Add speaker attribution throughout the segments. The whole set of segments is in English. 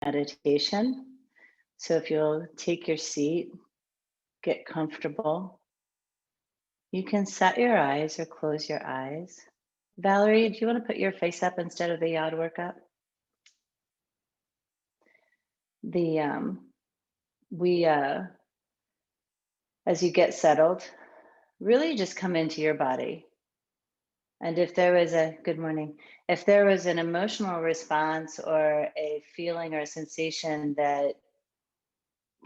Speaker 1: meditation. So if you'll take your seat, get comfortable. You can set your eyes or close your eyes. Valerie, do you want to put your face up instead of the yod work up? As you get settled, really just come into your body. And if there was good morning, if there was an emotional response or a feeling or a sensation that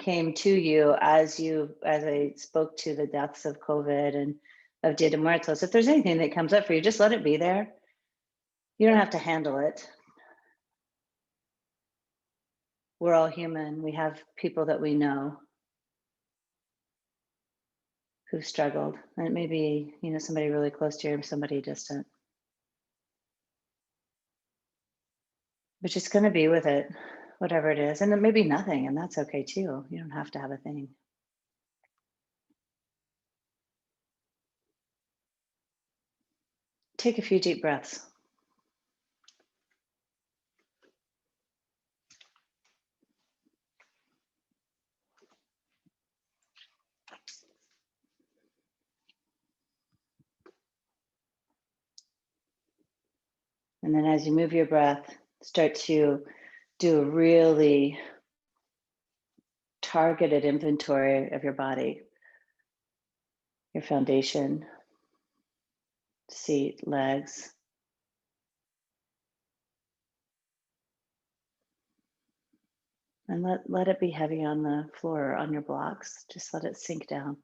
Speaker 1: came to you as I spoke to the deaths of COVID and of Dia de Muertos, if there's anything that comes up for you, just let it be there. You don't have to handle it. We're all human. We have people that we know who've struggled. And it may be, somebody really close to you or somebody distant. But just going to be with it, whatever it is. And it may be nothing, and that's okay too. You don't have to have a thing. Take a few deep breaths. And then as you move your breath, start to do a really targeted inventory of your body, your foundation, seat, legs. And let it be heavy on the floor, on your blocks. Just let it sink down.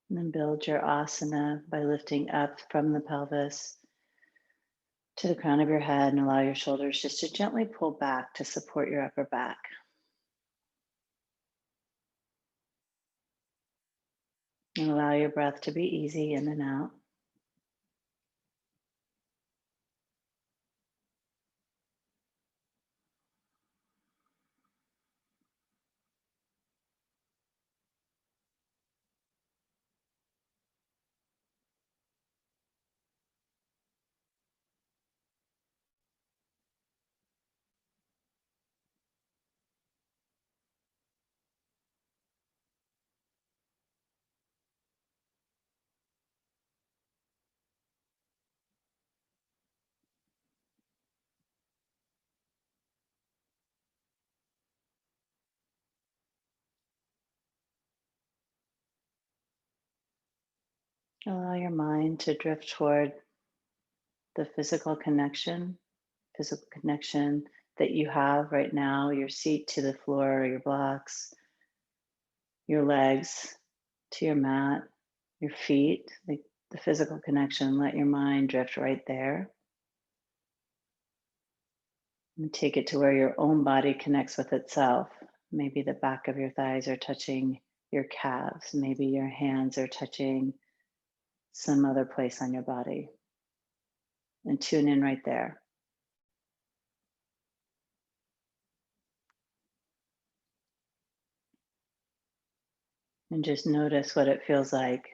Speaker 1: And then build your asana by lifting up from the pelvis to the crown of your head and allow your shoulders just to gently pull back to support your upper back. And allow your breath to be easy in and out. Allow your mind to drift toward the physical connection that you have right now, your seat to the floor, your blocks, your legs to your mat, your feet, like the physical connection. Let your mind drift right there. And take it to where your own body connects with itself. Maybe the back of your thighs are touching your calves. Maybe your hands are touching some other place on your body. And tune in right there. And just notice what it feels like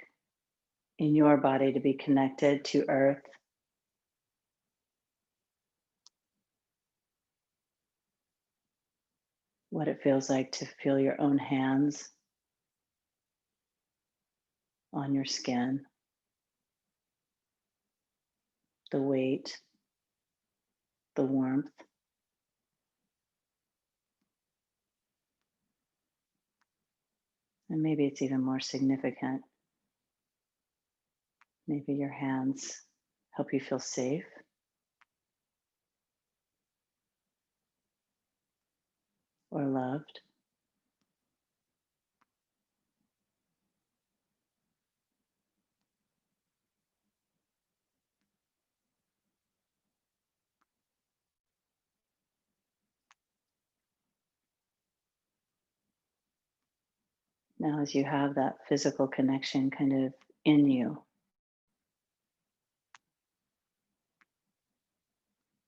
Speaker 1: in your body to be connected to earth. What it feels like to feel your own hands on your skin. The weight, the warmth. And maybe it's even more significant. Maybe your hands help you feel safe. Or loved. Now, as you have that physical connection kind of in you,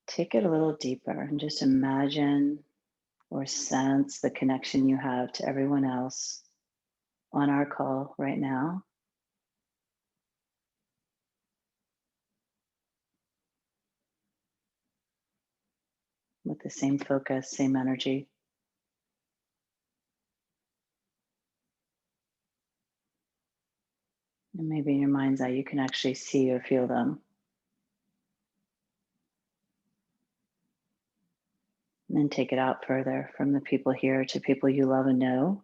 Speaker 1: take it a little deeper and just imagine or sense the connection you have to everyone else on our call right now. with the same focus, same energy. And maybe in your mind's eye, you can actually see or feel them. And then take it out further from the people here to people you love and know.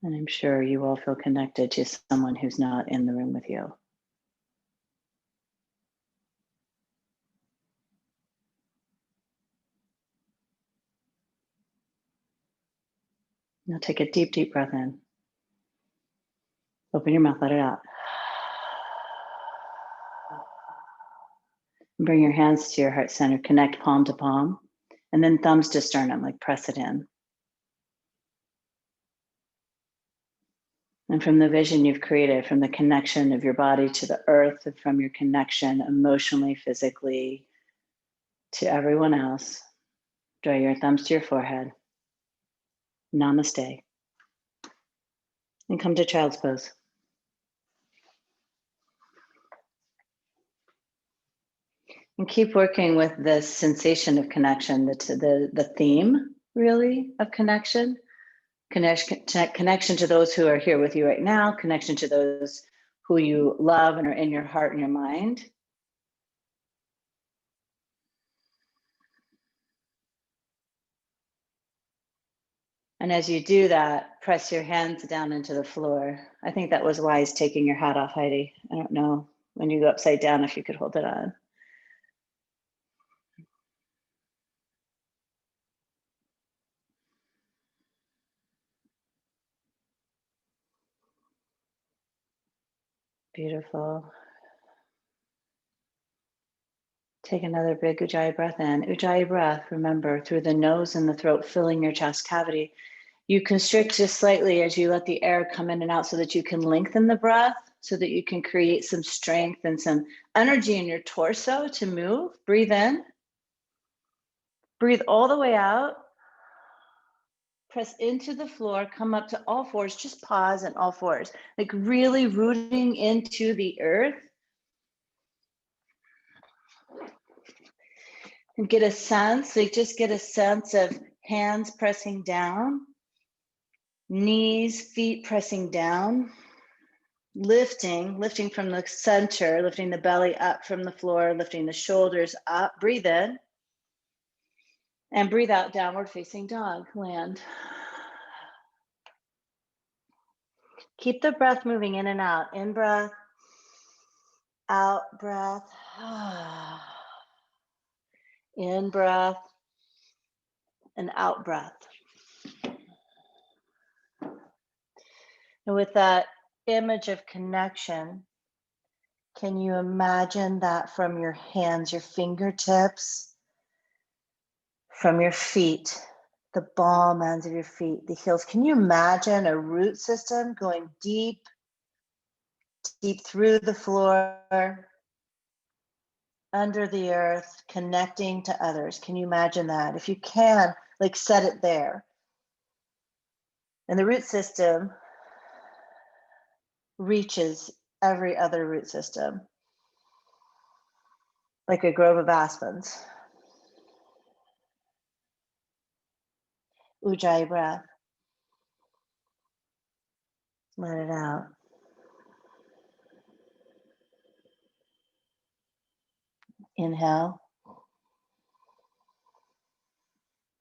Speaker 1: And I'm sure you all feel connected to someone who's not in the room with you. Now take a deep, deep breath in. Open your mouth, let it out. Bring your hands to your heart center, connect palm to palm, and then thumbs to sternum, like press it in. And from the vision you've created, from the connection of your body to the earth, and from your connection emotionally, physically, to everyone else, draw your thumbs to your forehead. Namaste. And come to child's pose. And keep working with this sensation of connection, the theme, really, of connection. Connection to those who are here with you right now, connection to those who you love and are in your heart and your mind. And as you do that, press your hands down into the floor. I think that was wise, taking your hat off, Heidi. I don't know, when you go upside down, if you could hold it on. Beautiful. Take another big Ujjayi breath in. Ujjayi breath, remember, through the nose and the throat, filling your chest cavity. You constrict just slightly as you let the air come in and out so that you can lengthen the breath, so that you can create some strength and some energy in your torso to move. Breathe in. Breathe all the way out. Press into the floor, come up to all fours, just pause in all fours, like really rooting into the earth. And get a sense, like just get a sense of hands pressing down, knees, feet pressing down, lifting from the center, lifting the belly up from the floor, lifting the shoulders up. Breathe in and breathe out, downward facing dog, land. Keep the breath moving in and out. In breath, out breath. In breath and out breath. And with that image of connection, can you imagine that from your hands, your fingertips, from your feet, the palm ends of your feet, the heels? Can you imagine a root system going deep, deep through the floor, under the earth, connecting to others? Can you imagine that? If you can, like set it there. And the root system reaches every other root system, like a grove of aspens. Ujjayi breath. Let it out. Inhale.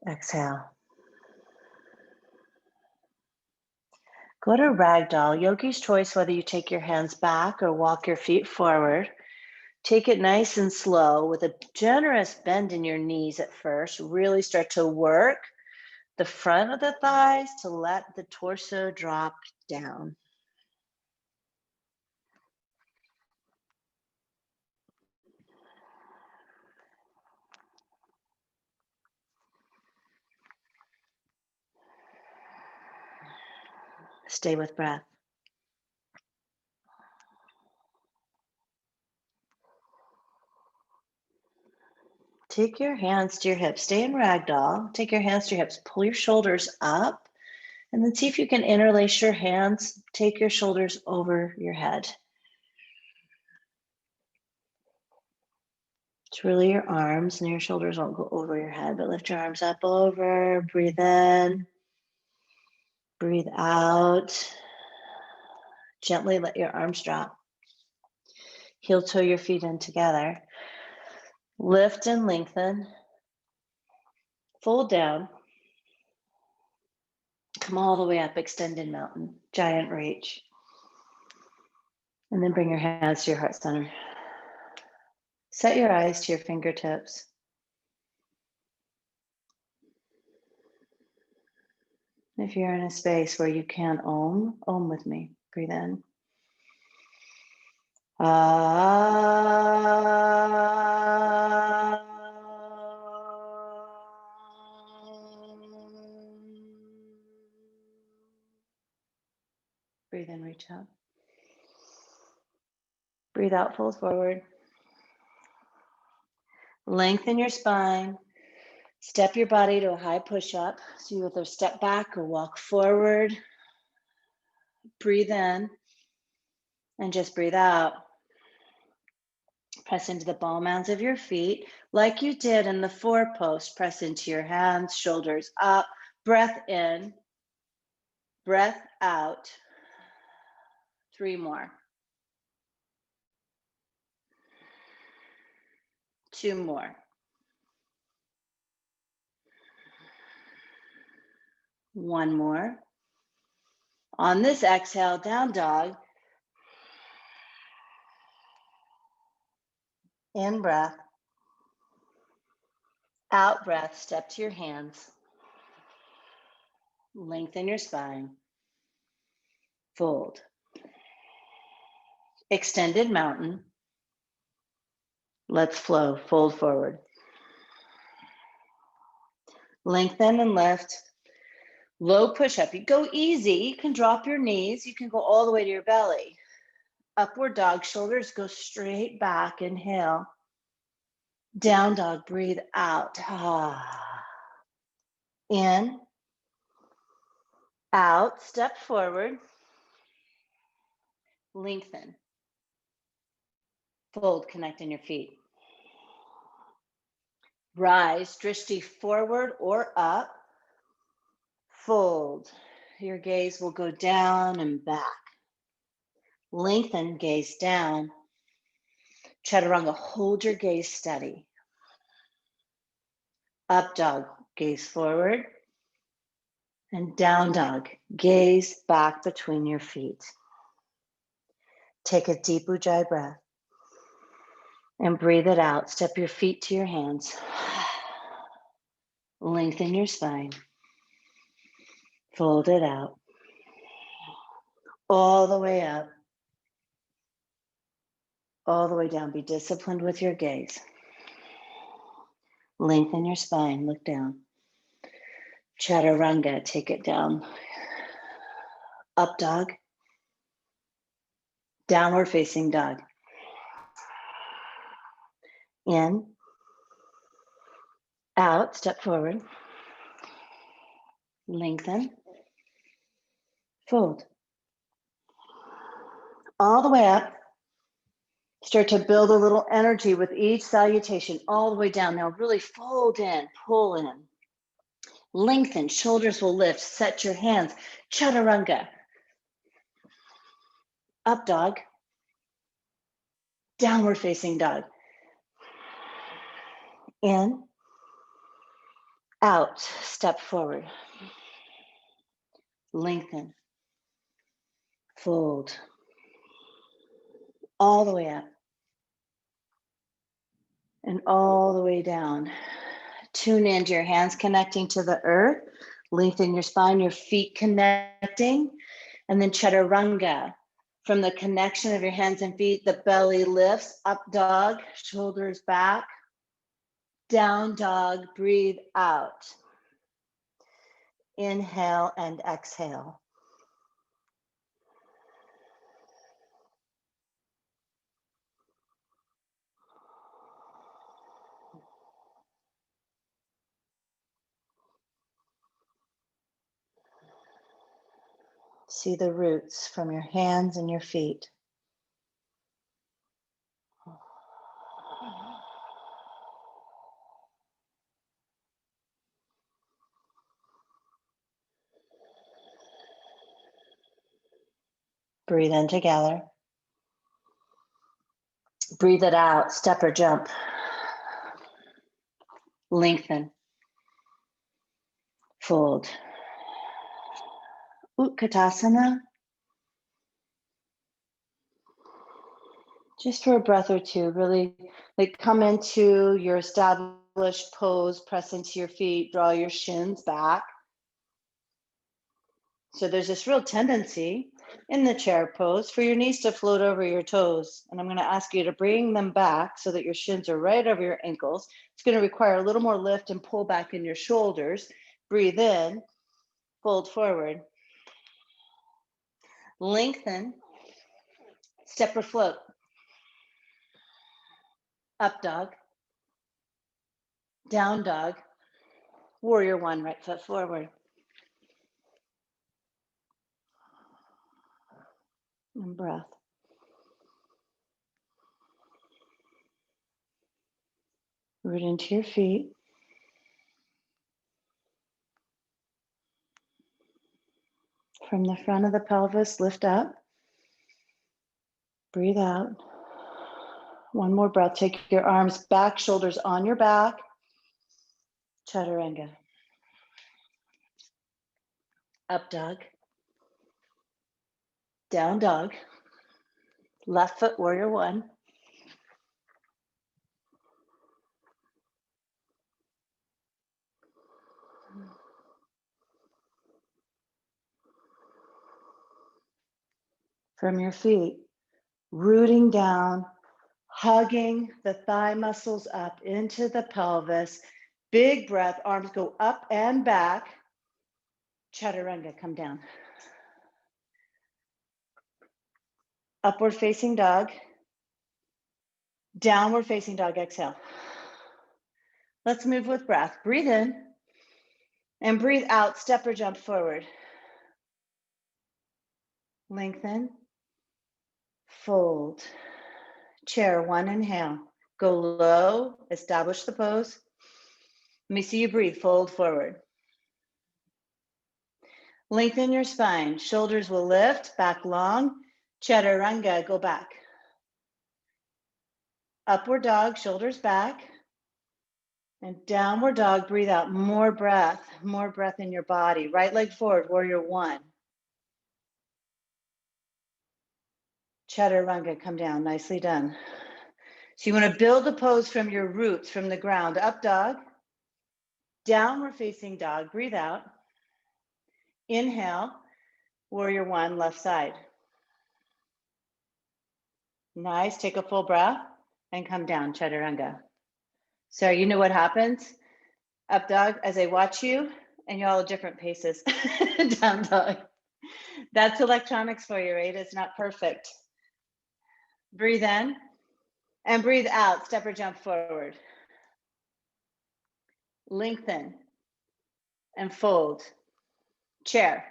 Speaker 1: Exhale. Go to ragdoll, yogi's choice, whether you take your hands back or walk your feet forward. Take it nice and slow with a generous bend in your knees at first. Really start to work the front of the thighs to let the torso drop down. Stay with breath. Take your hands to your hips. Stay in ragdoll. Take your hands to your hips. Pull your shoulders up. And then see if you can interlace your hands. Take your shoulders over your head. It's really your arms, and your shoulders won't go over your head, but lift your arms up over, breathe in, breathe out. Gently let your arms drop. Heel toe your feet in together. Lift and lengthen. Fold down. Come all the way up, extended mountain, giant reach. And then bring your hands to your heart center. Set your eyes to your fingertips. If you're in a space where you can om with me. Breathe in. Breathe in, reach up. Breathe out, fold forward. Lengthen your spine. Step your body to a high push-up. So you either step back or walk forward. Breathe in and just breathe out. Press into the ball mounds of your feet like you did in the 4 post. Press into your hands, shoulders up. Breath in, breath out. 3 more. 2 more. 1 more. On this exhale, down dog. In breath. Out breath, step to your hands. Lengthen your spine. Fold. Extended mountain. Let's flow, fold forward. Lengthen and lift. Low push-up. You go easy. You can drop your knees. You can go all the way to your belly. Upward dog. Shoulders go straight back. Inhale. Down dog. Breathe out. In. Out. Step forward. Lengthen. Fold. Connect in your feet. Rise. Drishti forward or up. Fold. Your gaze will go down and back. Lengthen, gaze down. Chaturanga, hold your gaze steady. Up dog, gaze forward. And down dog, gaze back between your feet. Take a deep Ujjayi breath and breathe it out. Step your feet to your hands. Lengthen your spine. Fold it out. All the way up. All the way down. Be disciplined with your gaze. Lengthen your spine. Look down. Chaturanga, take it down. Up dog. Downward facing dog. In. Out, step forward. Lengthen. Fold. All the way up. Start to build a little energy with each salutation all the way down. Now really fold in, pull in. Lengthen, shoulders will lift. Set your hands. Chaturanga. Up dog. Downward facing dog. In. Out, step forward. Lengthen. Fold. All the way up. And all the way down. Tune into your hands connecting to the earth. Lengthen your spine, your feet connecting. And then chaturanga. From the connection of your hands and feet, the belly lifts. Up dog, shoulders back. Down dog, breathe out. Inhale and exhale. See the roots from your hands and your feet. Breathe in together. Breathe it out, step or jump. Lengthen. Fold. Utkatasana. Just for a breath or two, really like come into your established pose, press into your feet, draw your shins back. So there's this real tendency in the chair pose for your knees to float over your toes. And I'm going to ask you to bring them back so that your shins are right over your ankles. It's going to require a little more lift and pull back in your shoulders. Breathe in, fold forward. Lengthen, step or float. Up dog, down dog, warrior one, right foot forward. And breath. Root into your feet. From the front of the pelvis, lift up. Breathe out. One more breath. Take your arms back, shoulders on your back. Chaturanga. Up dog. Down dog. Left foot, warrior one. From your feet, rooting down, hugging the thigh muscles up into the pelvis. Big breath, arms go up and back. Chaturanga, come down. Upward facing dog. Downward facing dog, exhale. Let's move with breath. Breathe in and breathe out, step or jump forward. Lengthen, fold. Chair one, inhale. Go low, establish the pose. Let me see you breathe, fold forward. Lengthen your spine, shoulders will lift, back long. Chaturanga, go back. Upward dog, shoulders back. And downward dog, breathe out, more breath in your body. Right leg forward, warrior one. Chaturanga, come down, nicely done. So you want to build the pose from your roots, from the ground. Up dog, downward facing dog, breathe out. Inhale, warrior one, left side. Nice, take a full breath and come down, chaturanga. So you know what happens? Up dog, as I watch you, and you're all at different paces. Down dog. That's electronics for you, right? It's not perfect. Breathe in and breathe out, step or jump forward. Lengthen and fold. Chair.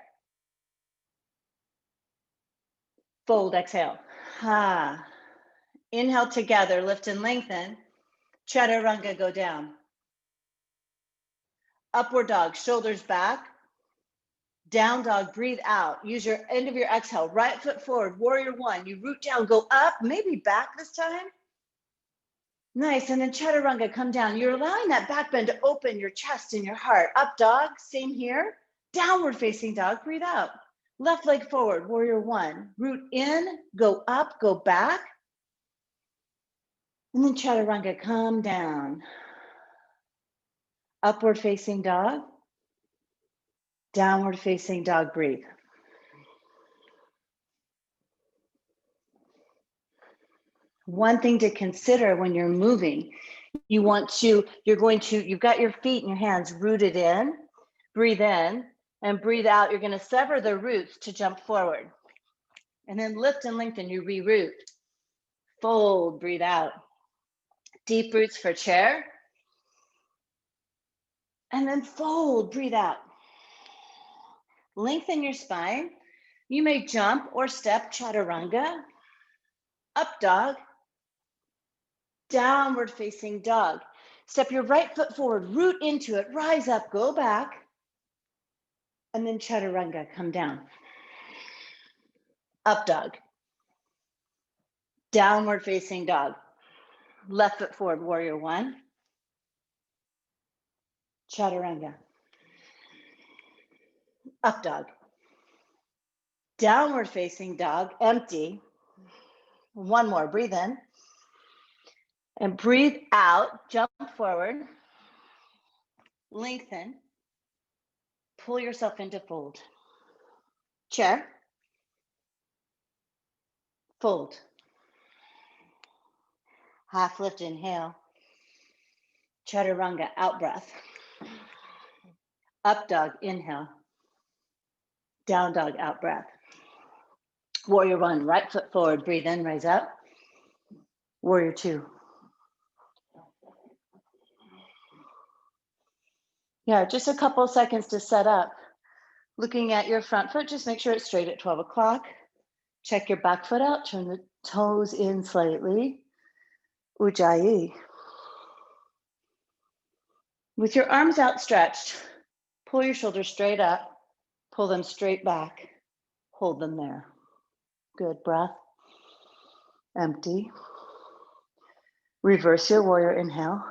Speaker 1: Fold, exhale. Ah. Inhale together, lift and lengthen. Chaturanga, go down. Upward dog, shoulders back. Down dog, breathe out. Use your end of your exhale. Right foot forward, warrior one. You root down, go up, maybe back this time. Nice, and then chaturanga, come down. You're allowing that back bend to open your chest and your heart. Up dog, same here. Downward facing dog, breathe out. Left leg forward, warrior one. Root in, go up, go back. And then chaturanga, come down. Upward facing dog. Downward facing dog, breathe. One thing to consider when you're moving, you've got your feet and your hands rooted in, breathe in, and breathe out. You're gonna sever the roots to jump forward. And then lift and lengthen, you reroot. Fold, breathe out. Deep roots for chair. And then fold, breathe out. Lengthen your spine. You may jump or step chaturanga, up dog, downward facing dog. Step your right foot forward, root into it, rise up, go back, and then chaturanga, come down. Up dog, downward facing dog. Left foot forward, warrior one, chaturanga. Up dog, downward facing dog, empty. One more, breathe in. And breathe out, jump forward, lengthen, pull yourself into fold. Chair, fold. Half lift, inhale. Chaturanga, out breath. Up dog, inhale. Down dog, out breath. Warrior one, right foot forward, breathe in, rise up. Warrior two. Yeah, just a couple seconds to set up. Looking at your front foot, just make sure it's straight at 12 o'clock. Check your back foot out, turn the toes in slightly. Ujjayi. With your arms outstretched, pull your shoulders straight up, pull them straight back, hold them there. Good, breath. Empty. Reverse your warrior inhale.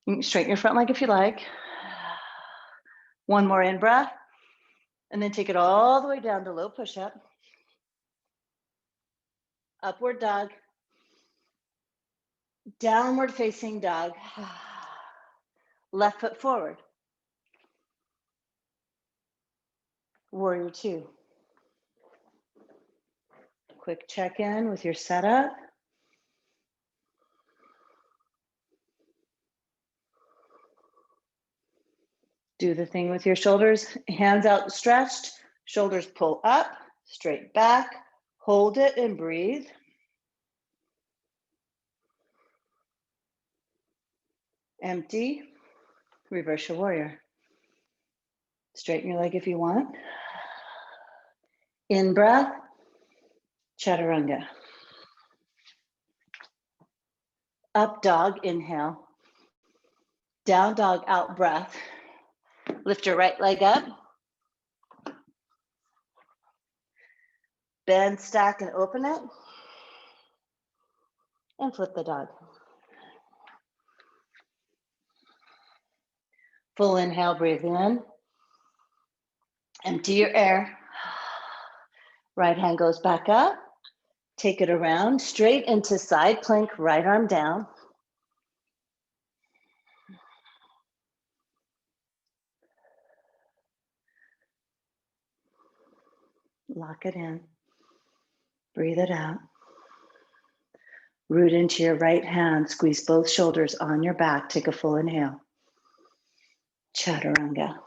Speaker 1: You can straighten your front leg if you like. One more in breath, and then take it all the way down to low push-up. Upward dog. Downward facing dog. Left foot forward. Warrior two. Quick check-in with your setup. Do the thing with your shoulders, hands outstretched, shoulders pull up, straight back, hold it and breathe. Empty, reverse your warrior. Straighten your leg if you want. In breath, chaturanga. Up dog, inhale. Down dog, out breath. Lift your right leg up. Bend, stack, and open it. And flip the dog. Full inhale, breathe in. Empty your air. Right hand goes back up. Take it around, straight into side plank, right arm down. Lock it in. Breathe it out. Root into your right hand. Squeeze both shoulders on your back. Take a full inhale. Chaturanga.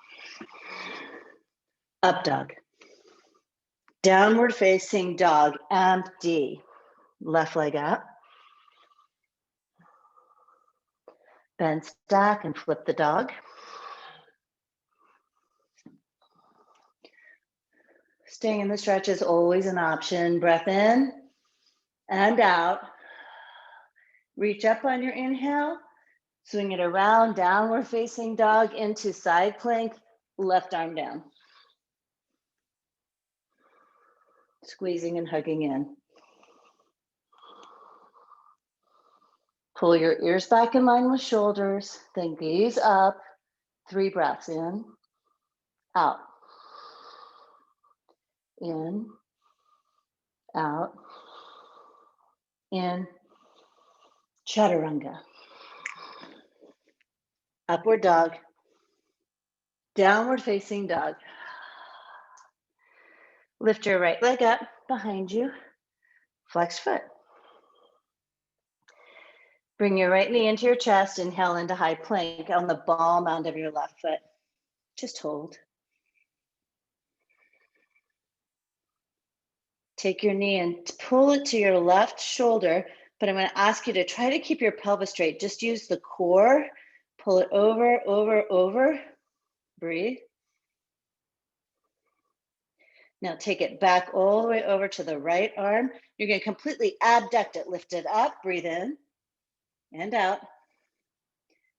Speaker 1: Up dog. Downward facing dog. Empty. Left leg up. Bend, stack, and flip the dog. Staying in the stretch is always an option. Breath in and out. Reach up on your inhale. Swing it around, downward facing dog into side plank, left arm down. Squeezing and hugging in. Pull your ears back in line with shoulders, then gaze up. 3 breaths in, out. In, out, in, chaturanga. Upward dog, downward facing dog. Lift your right leg up behind you, flex foot. Bring your right knee into your chest, inhale into high plank on the ball mound of your left foot. Just hold. Take your knee and pull it to your left shoulder, but I'm going to ask you to try to keep your pelvis straight. Just use the core, pull it over, over, over. Breathe. Now take it back all the way over to the right arm. You're going to completely abduct it, lift it up, breathe in and out.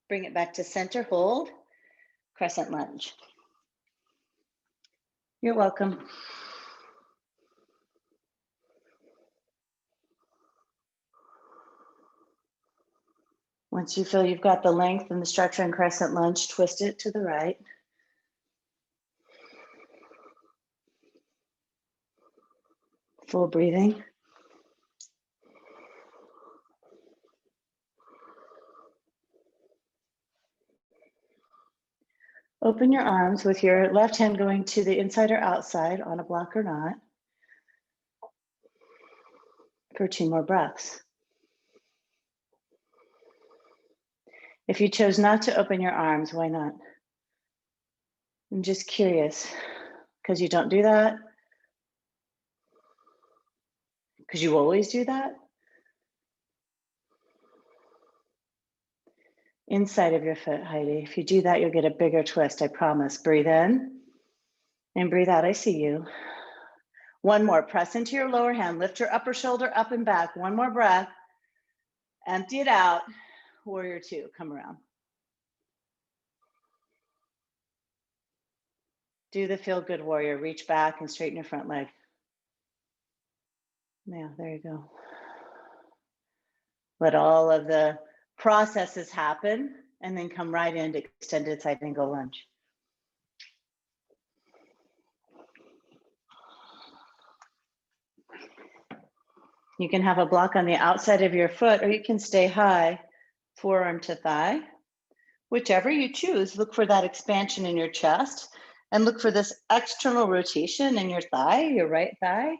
Speaker 1: Bring it back to center, hold, crescent lunge. You're welcome. Once you feel you've got the length and the structure in crescent lunge, twist it to the right. Full breathing. Open your arms with your left hand going to the inside or outside on a block or not for 2 more breaths. If you chose not to open your arms, why not? I'm just curious, because you don't do that? Because you always do that? Inside of your foot, Heidi. If you do that, you'll get a bigger twist, I promise. Breathe in and breathe out. I see you. One more. Press into your lower hand. Lift your upper shoulder up and back. One more breath. Empty it out. Warrior 2. Come around. Do the feel good warrior. Reach back and straighten your front leg. Yeah, there you go. Let all of the processes happen and then come right into extended side angle lunge. You can have a block on the outside of your foot, or you can stay high, forearm to thigh. Whichever you choose, look for that expansion in your chest and look for this external rotation in your thigh, your right thigh.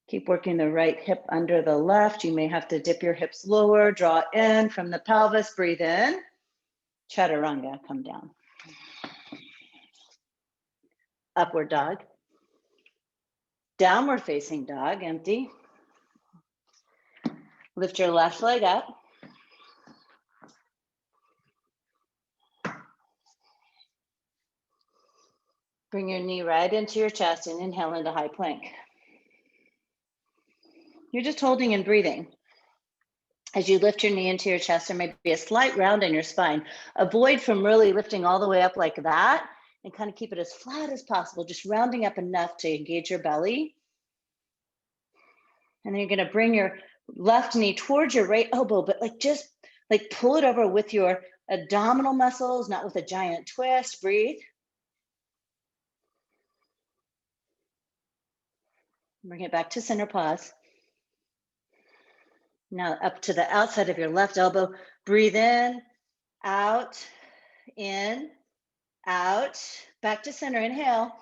Speaker 1: Keep working the right hip under the left. You may have to dip your hips lower, draw in from the pelvis, breathe in. Chaturanga, come down. Upward dog. Downward facing dog, empty. Lift your left leg up. Bring your knee right into your chest and inhale into high plank. You're just holding and breathing. As you lift your knee into your chest, there may be a slight round in your spine. Avoid from really lifting all the way up like that and kind of keep it as flat as possible, just rounding up enough to engage your belly. And then you're going to bring your left knee towards your right elbow, but just pull it over with your abdominal muscles, not with a giant twist. Breathe. Bring it back to center, pause. Now up to the outside of your left elbow. Breathe in, out, back to center. Inhale,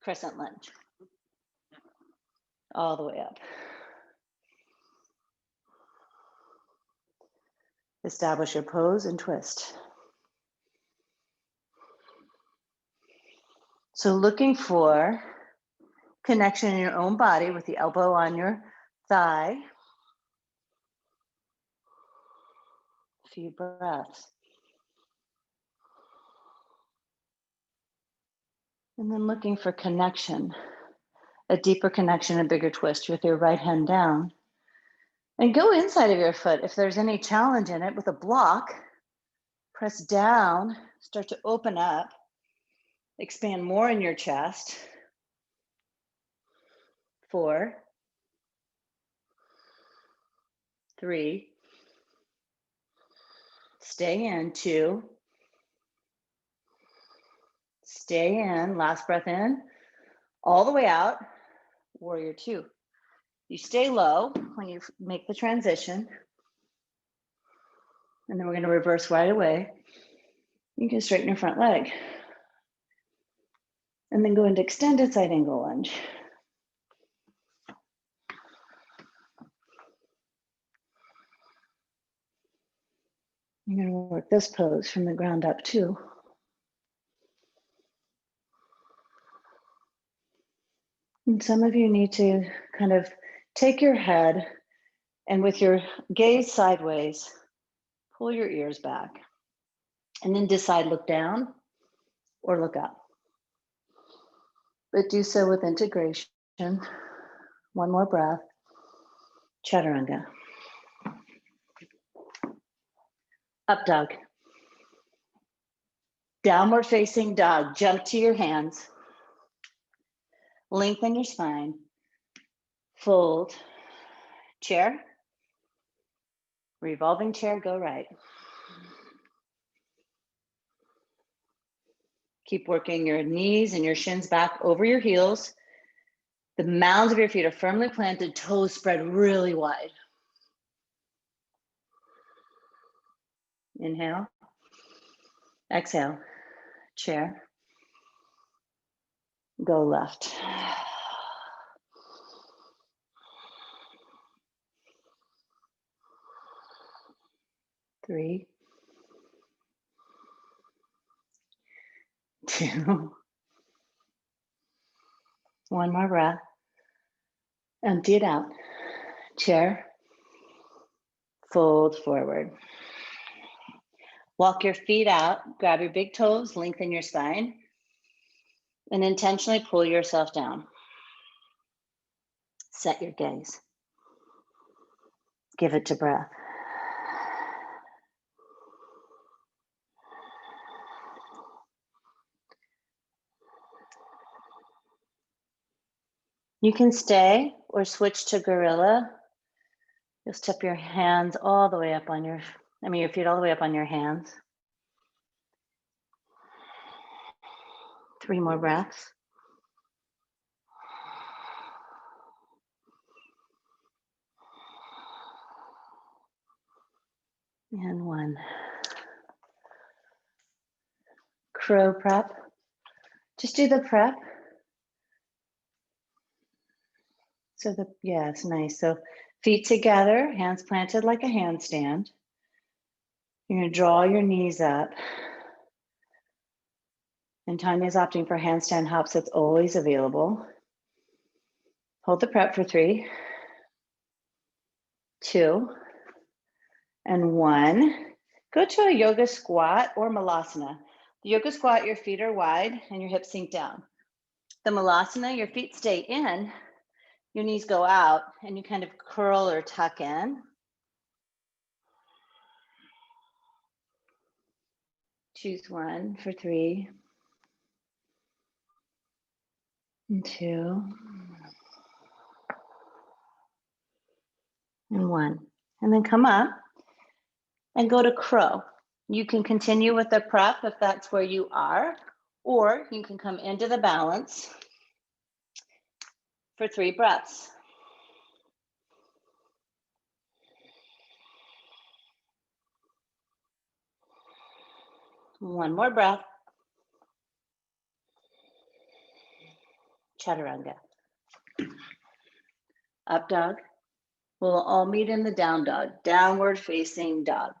Speaker 1: crescent lunge. All the way up. Establish your pose and twist. So looking for connection in your own body with the elbow on your thigh. A few breaths. And then looking for connection, a deeper connection, a bigger twist with your right hand down. And go inside of your foot. If there's any challenge in it with a block, press down, start to open up, expand more in your chest. 4, 3, stay in, 2, stay in, last breath in, all the way out, warrior 2. You stay low when you make the transition. And then we're going to reverse right away. You can straighten your front leg. And then go into extended side angle lunge. You're going to work this pose from the ground up too. And some of you need to kind of take your head and with your gaze sideways, pull your ears back. And then decide, look down or look up. but do so with integration. One more breath. Chaturanga. Up dog. Downward facing dog. Jump to your hands. Lengthen your spine. Fold. Chair. Revolving chair, go right. Keep working your knees and your shins back over your heels. The mounds of your feet are firmly planted, toes spread really wide. Inhale. Exhale. Chair. Go left. 3, 2, one more breath. Empty it out. Chair. Fold forward. Walk your feet out. Grab your big toes. Lengthen your spine. And intentionally pull yourself down. Set your gaze. Give it to breath. You can stay or switch to gorilla. You'll step your hands all the way up on your feet all the way up on your hands. 3 more breaths. And 1. Crow prep. Just do the prep. So it's nice. So feet together, hands planted like a handstand. You're going to draw your knees up. And Tanya's opting for handstand hops. That's always available. Hold the prep for 3, 2, and 1. Go to a yoga squat or malasana. The yoga squat, your feet are wide and your hips sink down. The malasana, your feet stay in, your knees go out, and you kind of curl or tuck in. Choose 1 for 3, and 2, and 1. And then come up and go to crow. You can continue with the prep if that's where you are, or you can come into the balance for 3 breaths. One more breath. Chaturanga. Up dog. We'll all meet in the down dog, downward facing dog.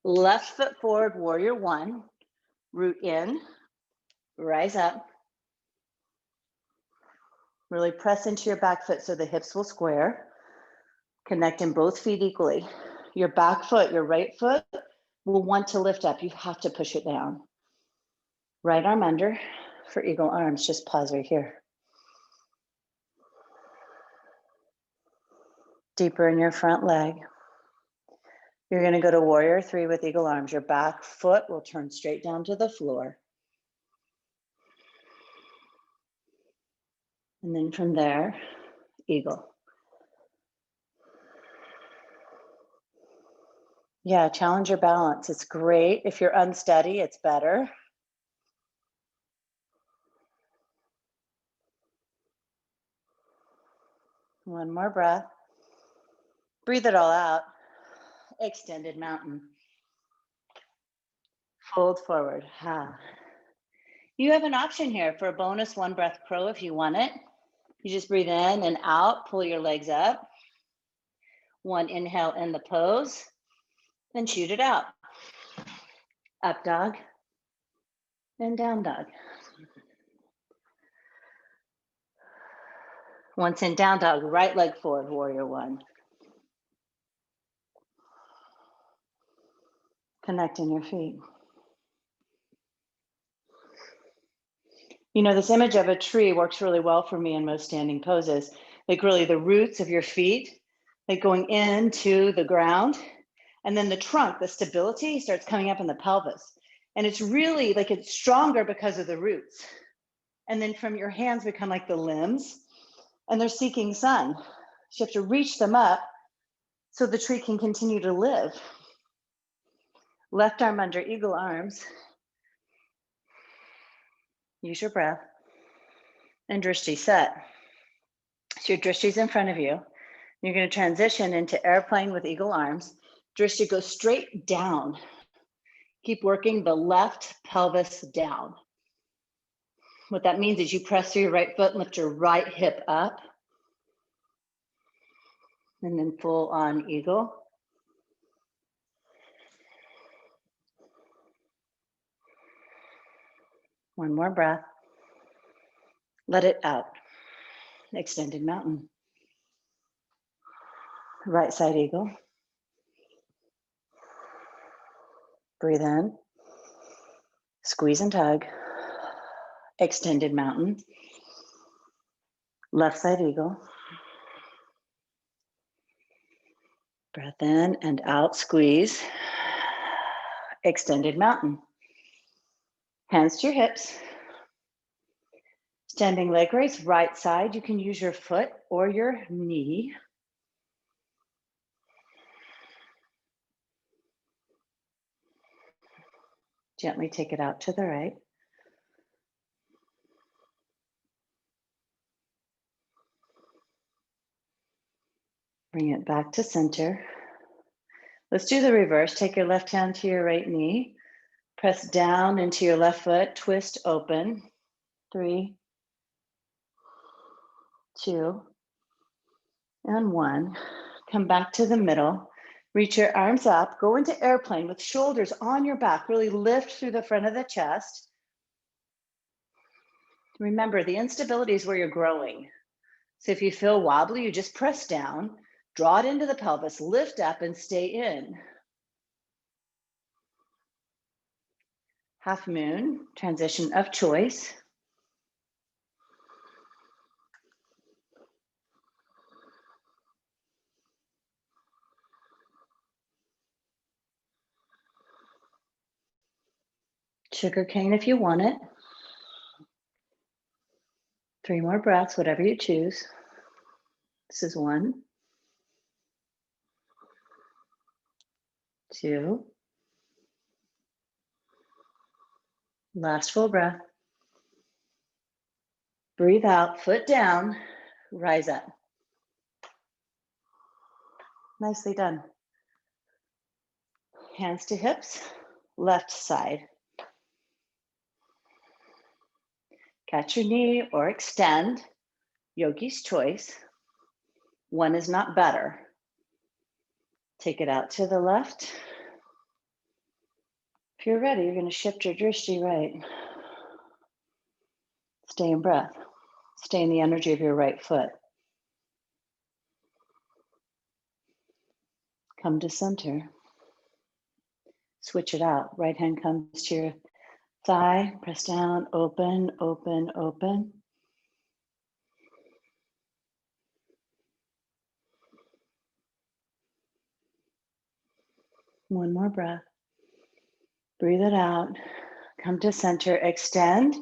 Speaker 1: Left foot forward, warrior 1. Root in, rise up. Really press into your back foot so the hips will square. Connecting both feet equally. Your back foot, your right foot will want to lift up. You have to push it down. Right arm under for eagle arms. Just pause right here. Deeper in your front leg. You're going to go to warrior 3 with eagle arms. Your back foot will turn straight down to the floor. And then from there, eagle. Yeah, challenge your balance. It's great. If you're unsteady, it's better. One more breath. Breathe it all out. Extended mountain. Fold forward. You have an option here for a bonus 1 breath crow if you want it. You just breathe in and out, pull your legs up. 1 inhale in the pose, then shoot it out. Up dog and down dog. Once in down dog, right leg forward, warrior 1. Connecting your feet. You know, this image of a tree works really well for me in most standing poses. Like really the roots of your feet, like going into the ground. And then the trunk, the stability starts coming up in the pelvis. And it's really like it's stronger because of the roots. And then from your hands become like the limbs, and they're seeking sun. So you have to reach them up so the tree can continue to live. Left arm under eagle arms. Use your breath. And drishti set. So your drishti's in front of you. You're going to transition into airplane with eagle arms. Drishti goes straight down. Keep working the left pelvis down. What that means is you press through your right foot and lift your right hip up. And then full on eagle. One more breath. Let it out. Extended mountain. Right side eagle. Breathe in. Squeeze and tug. Extended mountain. Left side eagle. Breath in and out, squeeze. Extended mountain. Hands to your hips. Standing leg raise, right side. You can use your foot or your knee. Gently take it out to the right. Bring it back to center. Let's do the reverse. Take your left hand to your right knee. Press down into your left foot. Twist open. 3, 2, and 1. Come back to the middle. Reach your arms up. Go into airplane with shoulders on your back. Really lift through the front of the chest. Remember, the instability is where you're growing. So if you feel wobbly, you just press down, draw it into the pelvis, lift up and stay in. Half moon, transition of choice. Sugar cane if you want it. 3 more breaths, whatever you choose. This is 1, 2. Last full breath. Breathe out, foot down, rise up. Nicely done. Hands to hips, left side. Catch your knee or extend, yogi's choice. 1 is not better. Take it out to the left. If you're ready, you're going to shift your drishti right. Stay in breath. Stay in the energy of your right foot. Come to center. Switch it out. Right hand comes to your thigh. Press down, open, open, open. One more breath. Breathe it out. Come to center, extend,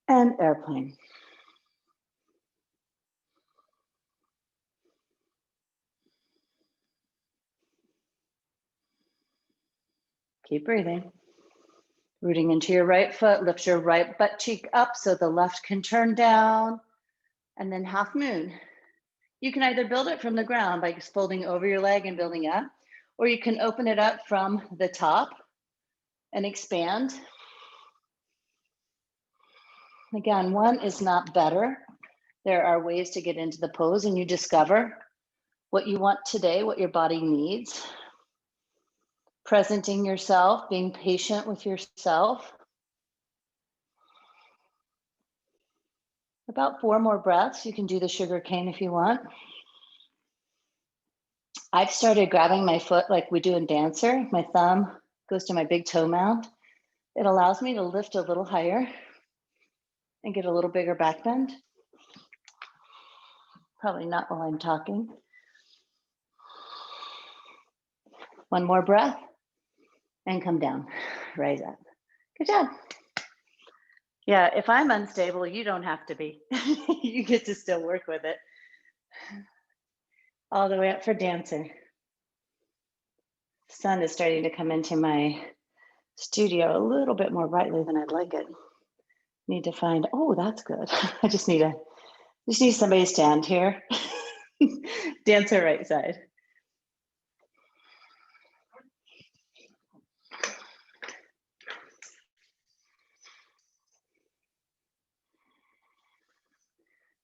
Speaker 1: and airplane. Keep breathing. Rooting into your right foot, lift your right butt cheek up so the left can turn down, and then half moon. You can either build it from the ground by just folding over your leg and building up, or you can open it up from the top and expand. Again, 1 is not better. There are ways to get into the pose, and you discover what you want today, what your body needs. Presenting yourself, being patient with yourself. About 4 more breaths. You can do the sugar cane if you want. I've started grabbing my foot like we do in dancer. My thumb goes to my big toe mound. It allows me to lift a little higher. and get a little bigger back bend. Probably not while I'm talking. One more breath and come down, rise up. Good job. Yeah, if I'm unstable, you don't have to be. You get to still work with it. All the way up for dancer. Sun is starting to come into my studio a little bit more brightly than I'd like it. Need to find, oh, that's good. I just need somebody to stand here. Dancer right side.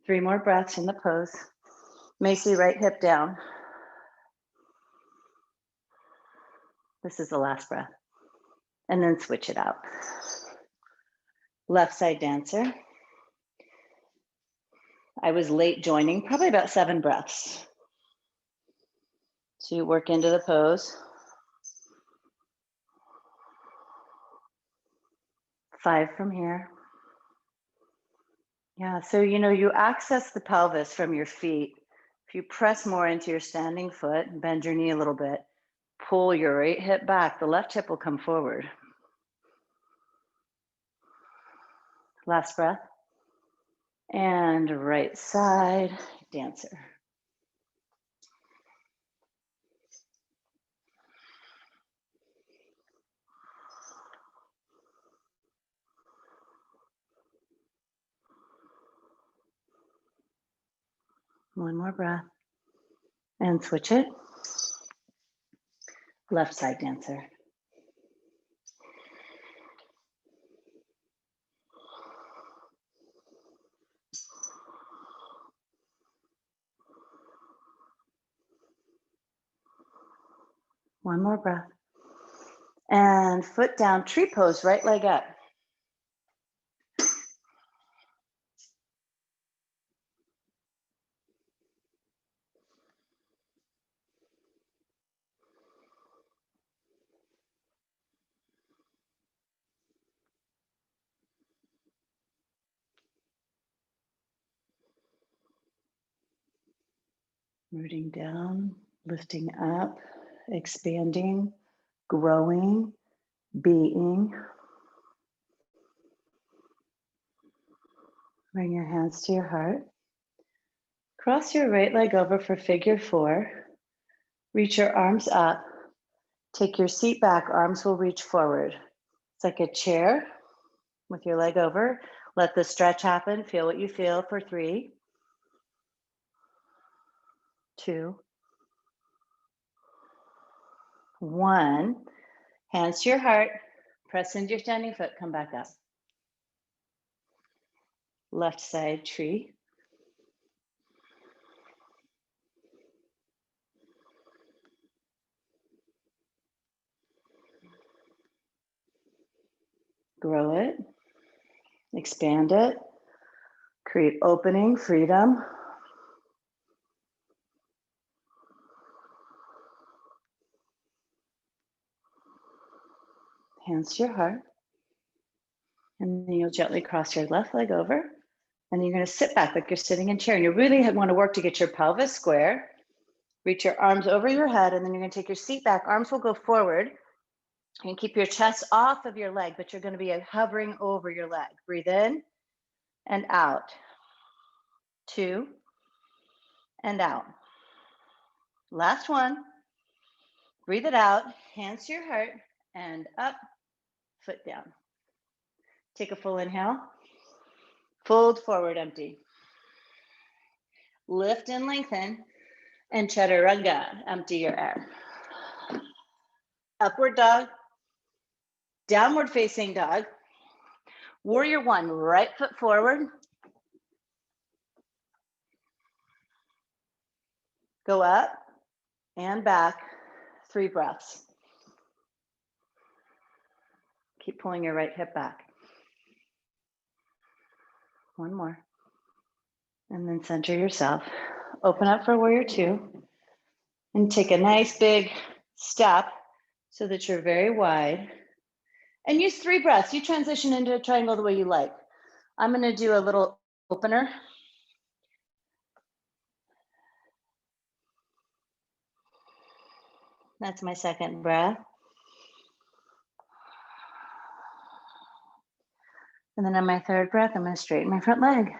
Speaker 1: Three more breaths in the pose. Macy, right hip down. This is the last breath. And then switch it out. Left side dancer. I was late joining, probably about 7 breaths. So you work into the pose. 5 from here. Yeah, so you access the pelvis from your feet. If you press more into your standing foot, bend your knee a little bit, pull your right hip back, the left hip will come forward. Last breath. And right side dancer. One more breath. And switch it. Left side dancer. One more breath. And foot down, tree pose, right leg up. Rooting down, lifting up, expanding, growing, being. Bring your hands to your heart. Cross your right leg over for figure 4. Reach your arms up. Take your seat back, arms will reach forward. It's like a chair with your leg over. Let the stretch happen. Feel what you feel for 3, 2, 1. Hands to your heart. Press into your standing foot. Come back up. Left side tree. Grow it. Expand it. Create opening, freedom. Hands to your heart. And then you'll gently cross your left leg over. And you're going to sit back like you're sitting in chair. And you really want to work to get your pelvis square. Reach your arms over your head. And then you're going to take your seat back. Arms will go forward. And keep your chest off of your leg, but you're going to be hovering over your leg. Breathe in and out. 2 and out. Last one. Breathe it out. Hands to your heart and up, foot down. Take a full inhale. Fold forward, empty. Lift and lengthen. And chaturanga, empty your air. Upward dog. Downward facing dog. Warrior 1, right foot forward. Go up and back, 3 breaths. Keep pulling your right hip back. One more. And then center yourself. Open up for warrior 2. And take a nice big step so that you're very wide. And use 3 breaths. You transition into a triangle the way you like. I'm going to do a little opener. That's my second breath. And then on my third breath, I'm going to straighten my front leg.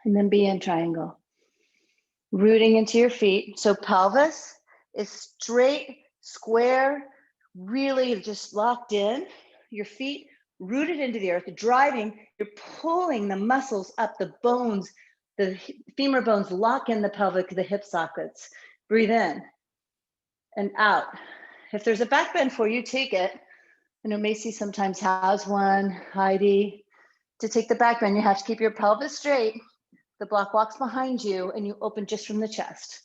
Speaker 1: And then be in triangle. Rooting into your feet. So pelvis is straight, square, really just locked in. Your feet rooted into the earth, driving, you're pulling the muscles up, the bones, the femur bones lock in the pelvic, the hip sockets. Breathe in and out. If there's a back bend for you, take it. I know Macy sometimes has one, Heidi. To take the back bend, you have to keep your pelvis straight. The block walks behind you and you open just from the chest.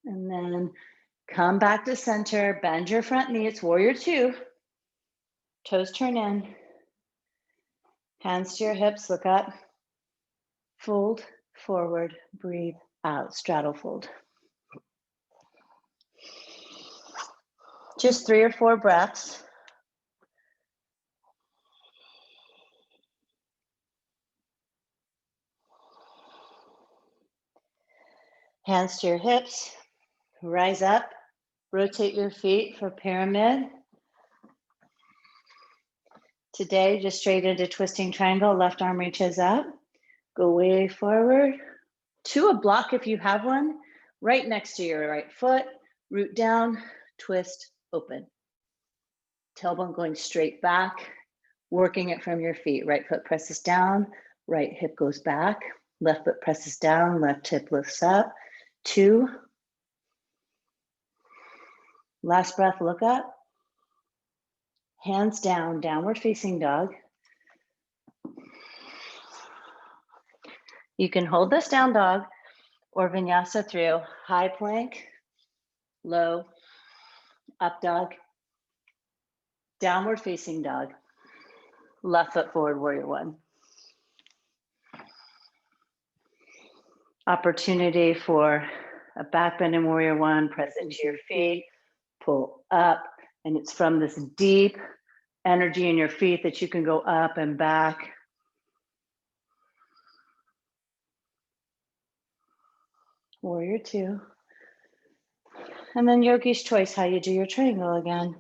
Speaker 1: And then come back to center, bend your front knee, it's warrior two. Toes turn in. Hands to your hips, look up. Fold forward, breathe out, straddle fold. Just 3 or 4 breaths. Hands to your hips, rise up, rotate your feet for pyramid. Today, just straight into twisting triangle, left arm reaches up, go way forward to a block if you have one, right next to your right foot, root down, twist, open. Tailbone going straight back, working it from your feet. Right foot presses down, right hip goes back, left foot presses down, left hip lifts up. 2. Last breath, look up. Hands down, downward facing dog. You can hold this down dog or vinyasa through high plank, low, up dog, downward facing dog, left foot forward, warrior one. Opportunity for a back bend in warrior one, press into your feet, pull up, and it's from this deep energy in your feet that you can go up and back. Warrior two. And then yogi's choice, how you do your triangle again.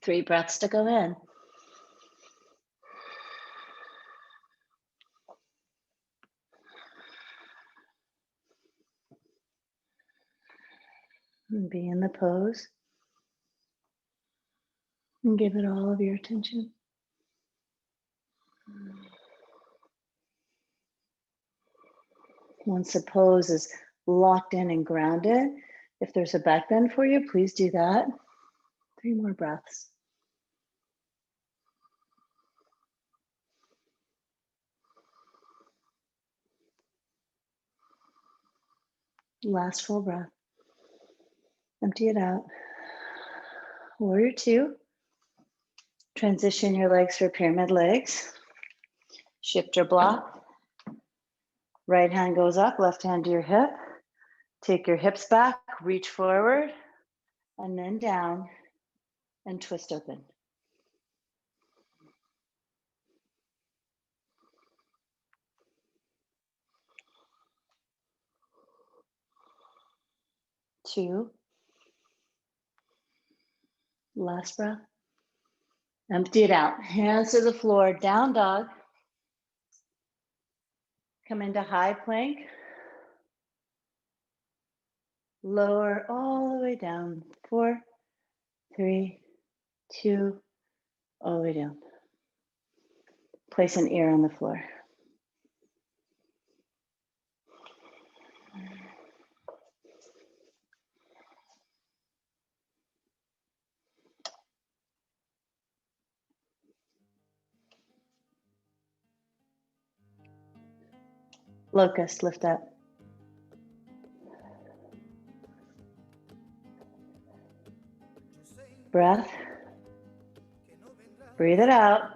Speaker 1: Three breaths to go in. And be in the pose. And give it all of your attention. Once the pose is locked in and grounded, if there's a back bend for you, please do that. 3 more breaths. Last full breath. Empty it out. Warrior two. Transition your legs for pyramid legs. Shift your block. Right hand goes up, left hand to your hip. Take your hips back, reach forward, and then down and twist open. Two. Last breath. Empty it out. Hands to the floor, down dog. Come into high plank. Lower all the way down. 4, 3, 2, all the way down. Place an ear on the floor. Locust, lift up. Breath. Breathe it out.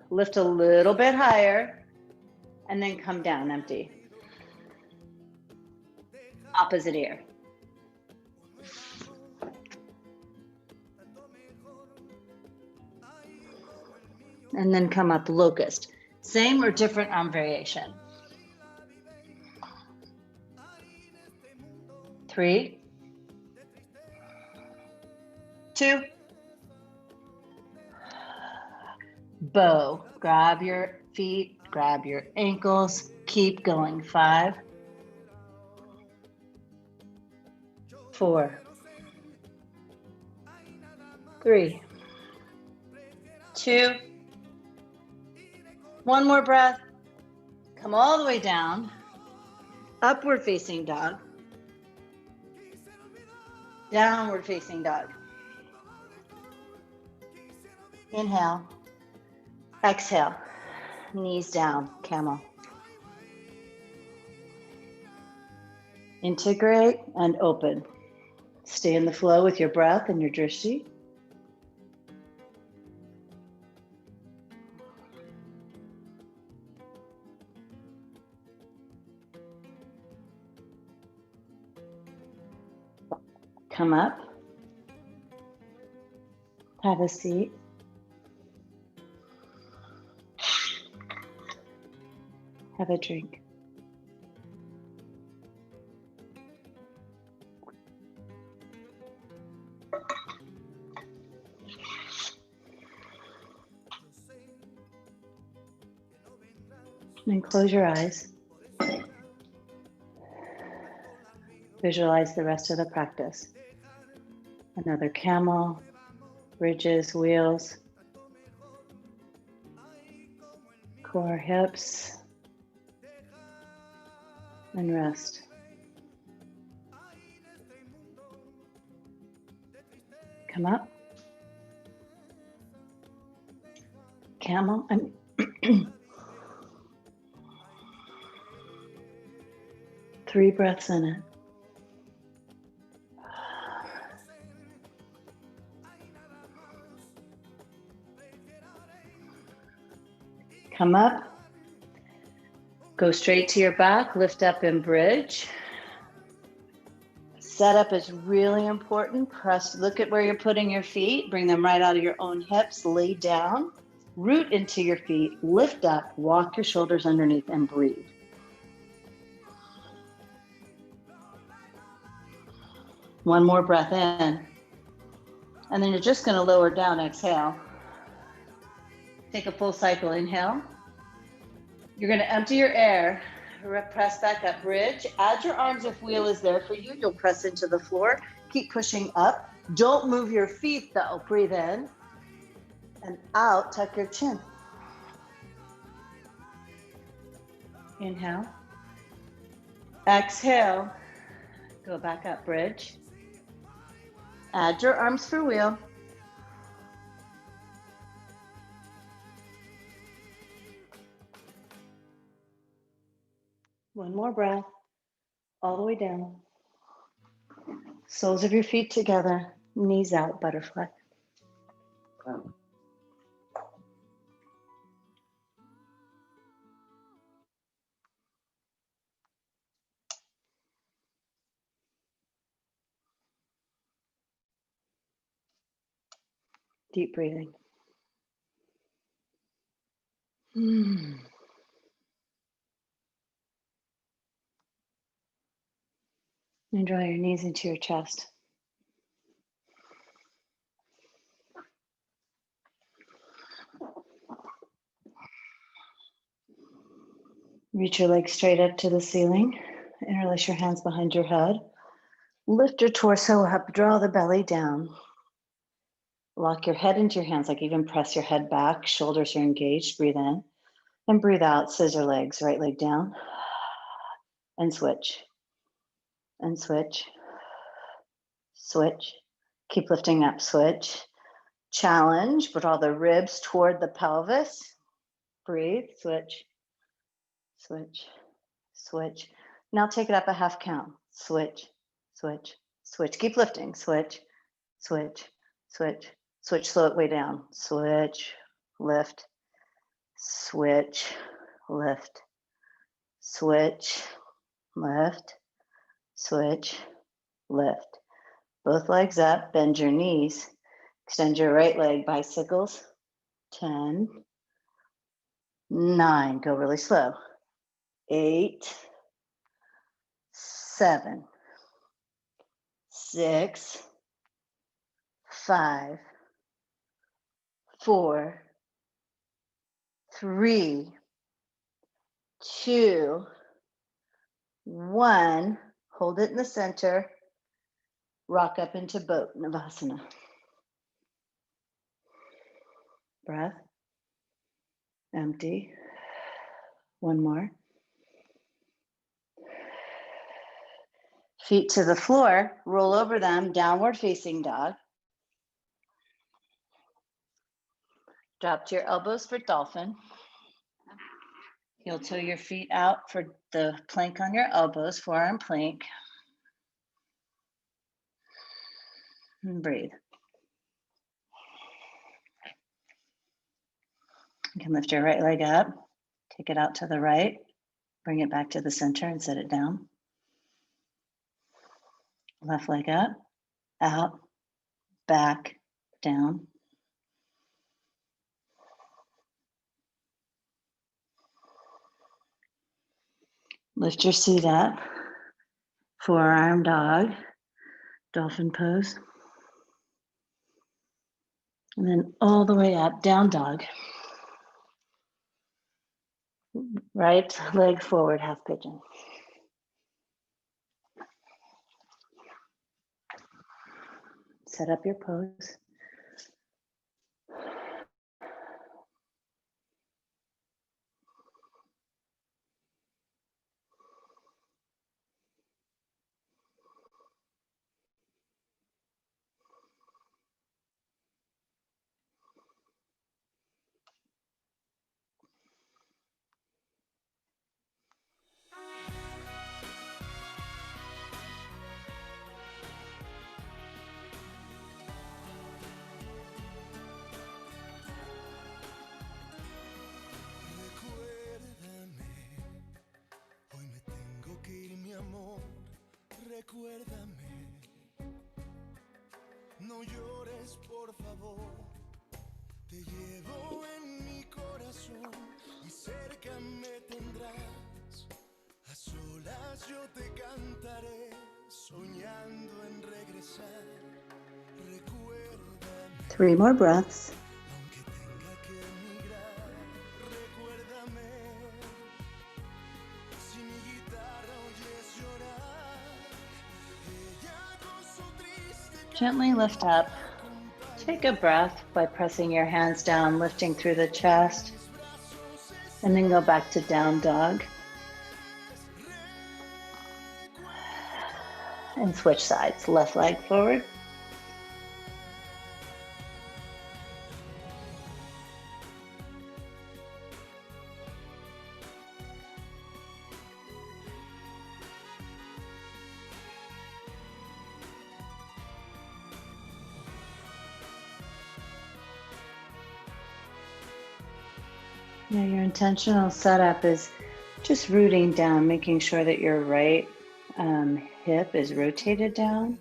Speaker 1: Lift a little bit higher and then come down, empty. opposite ear. And then come up locust. Same or different arm variation. 3, 2, bow. Grab your feet, grab your ankles, keep going. 5, 4, 3, 2, one more breath. Come all the way down. Upward facing dog. Downward facing dog. Inhale. Exhale. Knees down, camel. Integrate and open. Stay in the flow with your breath and your drishti. Come up. Have a seat. Have a drink. And close your eyes. Visualize the rest of the practice. Another camel, bridges, wheels, core, hips, and rest. Come up. Camel. 3 breaths in it. Come up. Go straight to your back. Lift up and bridge. Setup is really important. Press, look at where you're putting your feet. Bring them right out of your own hips. Lay down. Root into your feet. Lift up. Walk your shoulders underneath and breathe. One more breath in. And then you're just going to lower down. Exhale. Take a full cycle. Inhale. You're going to empty your air. Press back up. Bridge. Add your arms if wheel is there for you. You'll press into the floor. Keep pushing up. Don't move your feet though. Breathe in. And out. Tuck your chin. Inhale. Exhale. Go back up. Bridge. Add your arms for wheel. One more breath, all the way down. Soles of your feet together, knees out, butterfly. Deep breathing. And draw your knees into your chest. Reach your legs straight up to the ceiling. Interlace your hands behind your head. Lift your torso up, draw the belly down. Lock your head into your hands, like even press your head back. Shoulders are engaged. Breathe in and breathe out. Scissor legs, right leg down. And switch. And switch. Switch. Keep lifting up. Switch. Challenge. Draw the ribs toward the pelvis. Breathe. Switch. Switch. Switch. Now take it up a half count. Switch. Switch. Switch. Keep lifting. Switch. Switch. Switch. Switch. Slow it way down. Switch. Lift. Switch. Lift. Switch. Lift. switch, lift. Both legs up, bend your knees. Extend your right leg, bicycles. 10, 9, go really slow. 8, 7, 6, 5, 4, 3, 2, 1. Hold it in the center. Rock up into boat, Navasana. Breath. Empty. One more. Feet to the floor, roll over them, downward facing dog. Drop to your elbows for dolphin. Heel toe your feet out for the plank on your elbows, forearm plank. And breathe. You can lift your right leg up, take it out to the right, bring it back to the center and set it down. Left leg up, out, back, down. Lift your seat up, forearm dog, dolphin pose. And then all the way up, down dog. Right leg forward, half pigeon. Set up your pose.
Speaker 2: Recuérdame, no llores por favor, te llevo en mi corazón y cerca me tendrás, a solas yo te cantaré, soñando en regresar, recuérdame.
Speaker 1: 3 more breaths.
Speaker 2: Aunque tenga que emigrar, recuérdame, si mi guitarra oyes llorar.
Speaker 1: Gently lift up. Take a breath by pressing your hands down, lifting through the chest, and then go back to down dog. And switch sides, left leg forward. Yeah, your intentional setup is just rooting down, making sure that your right hip is rotated down.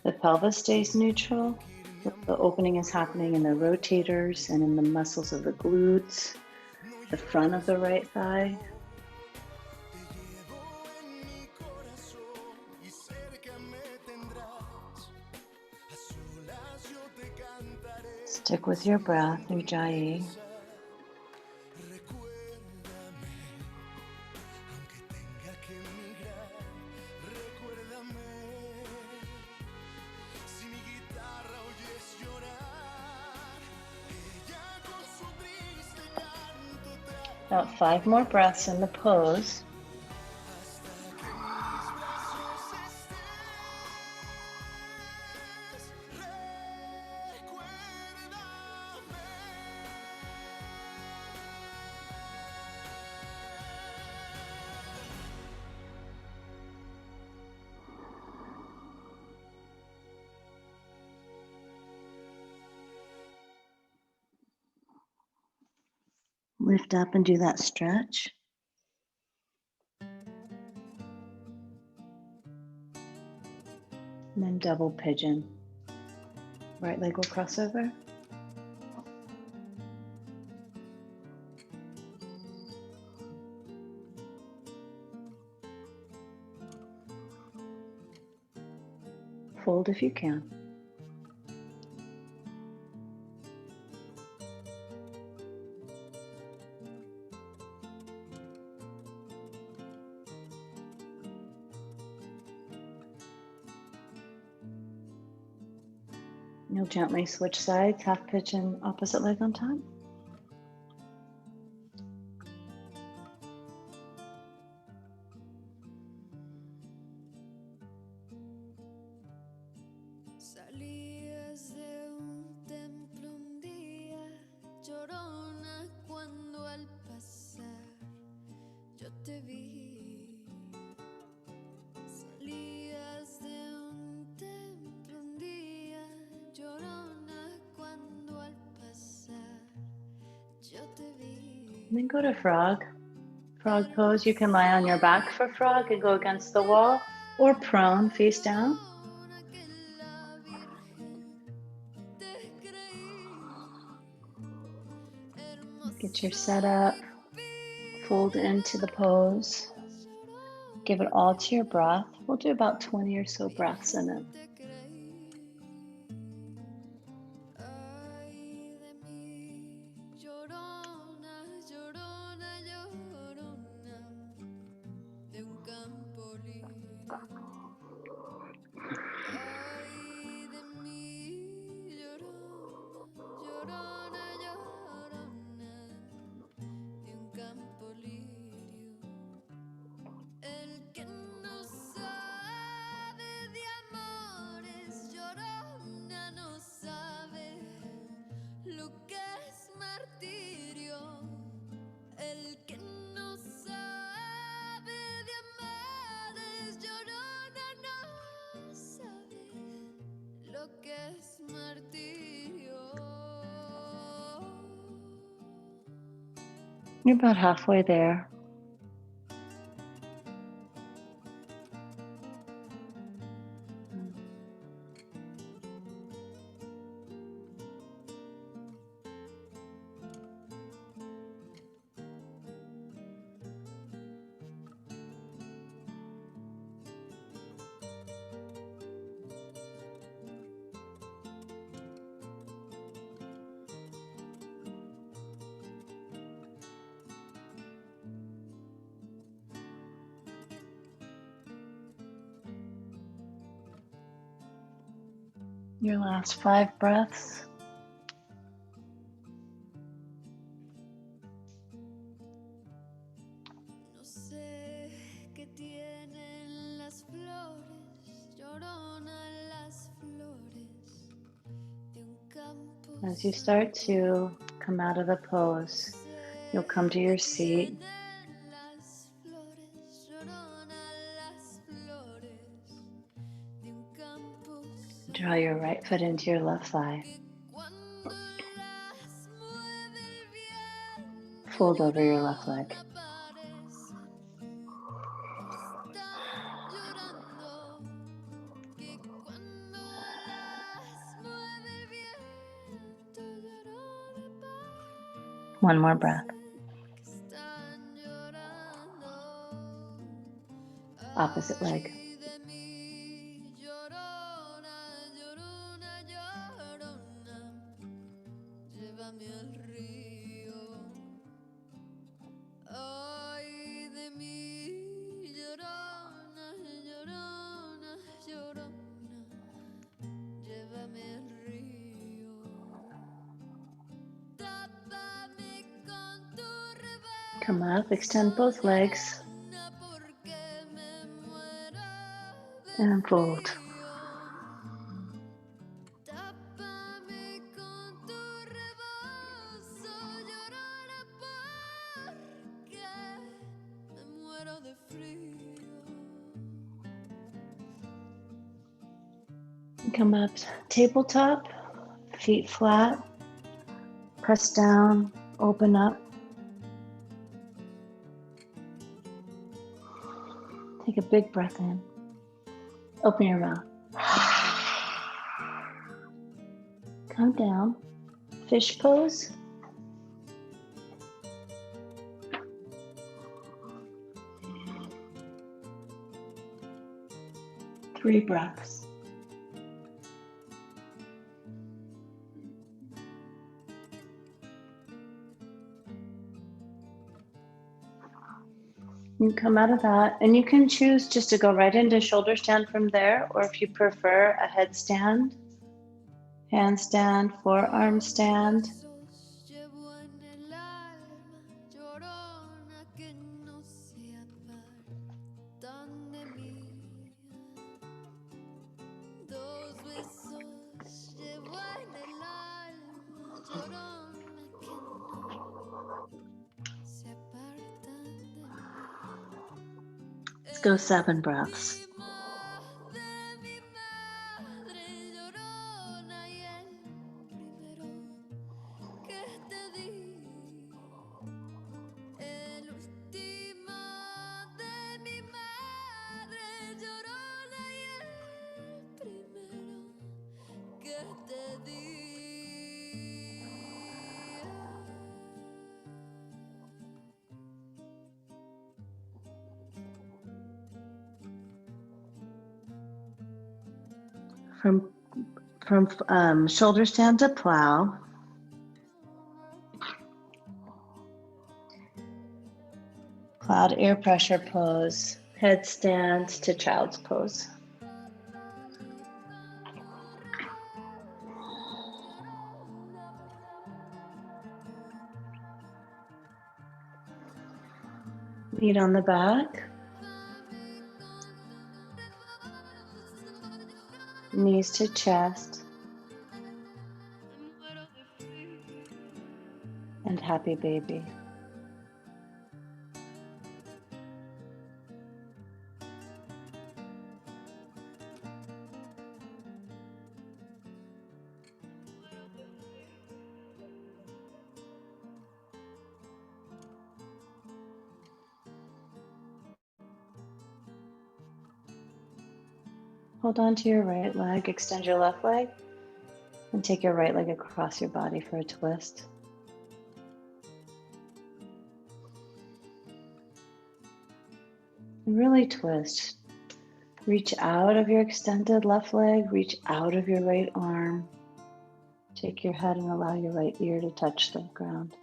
Speaker 1: The pelvis stays neutral. The opening is happening in the rotators and in the muscles of the glutes, the front of the right thigh. Stick with your breath, Ujjayi. About 5 more breaths in the pose. Lift up and do that stretch. And then double pigeon. Right leg will cross over. Fold if you can. You'll gently switch sides, half pigeon, opposite leg on top.
Speaker 2: Salías de un templo un día, llorona, cuando al pasar yo te vi. Salías de un templo un día, llorona, cuando al pasar yo te vi.
Speaker 1: And then go to frog. Frog pose. You can lie on your back for frog and go against the wall, or prone, face down. Get your setup. Fold into the pose. Give it all to your breath. We'll do about 20 or so breaths in it. You're about halfway there. Your last 5 breaths.
Speaker 2: No sé qué tienen las flores, llorona las flores de un campo.
Speaker 1: As you start to come out of the pose, you'll come to your seat. Draw your right foot into your left thigh. Fold over your left leg. One more breath. Opposite leg. Come up, extend both legs, and fold. Come up, tabletop, feet flat, press down, open up. Take a big breath in. Open your mouth. Come down. Fish pose. Three breaths. You come out of that, and you can choose just to go right into shoulder stand from there, or if you prefer a headstand, handstand, forearm stand.
Speaker 2: Llevo en el alma, llorona que no se apartan de mí. Dos besos llevo en el alma, llorona que no se apartan de mí.
Speaker 1: Let's go 7 breaths.
Speaker 2: De mi madre llorona y el primero que te di, el último de mi madre llorona y el primero que te di.
Speaker 1: From shoulder stand to plow. Cloud air pressure pose. Headstand to child's pose. Feet on the back. Knees to chest. And happy baby. Hold on to your right leg, extend your left leg, and take your right leg across your body for a twist. And really twist. Reach out of your extended left leg, reach out of your right arm. Take your head and allow your right ear to touch the ground.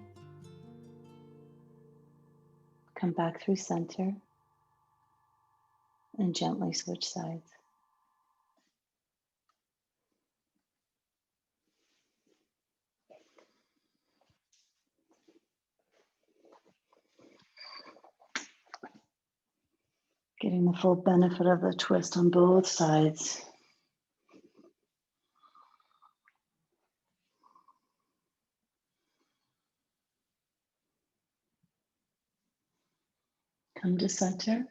Speaker 1: Come back through center and gently switch sides. Getting the full benefit of the twist on both sides. Come to center.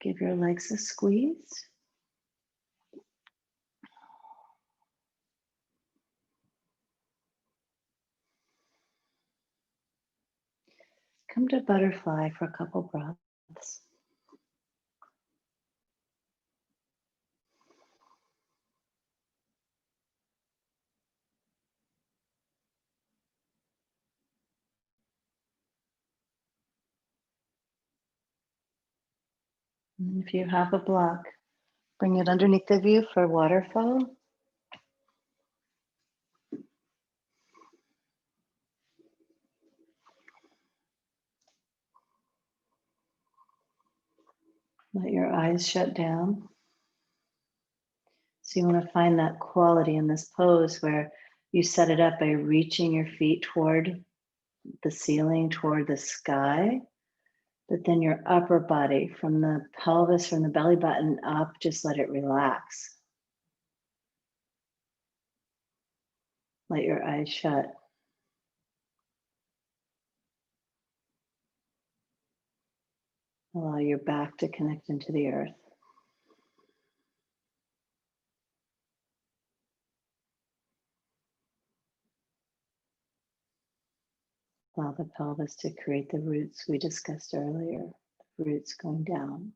Speaker 1: Give your legs a squeeze. Come to butterfly for a couple breaths. And if you have a block, bring it underneath the view for waterfall. Let your eyes shut down. So you want to find that quality in this pose where you set it up by reaching your feet toward the ceiling, toward the sky, but then your upper body from the pelvis, from the belly button up, just let it relax. Let your eyes shut. Allow your back to connect into the earth. Allow the pelvis to create the roots we discussed earlier, the roots going down.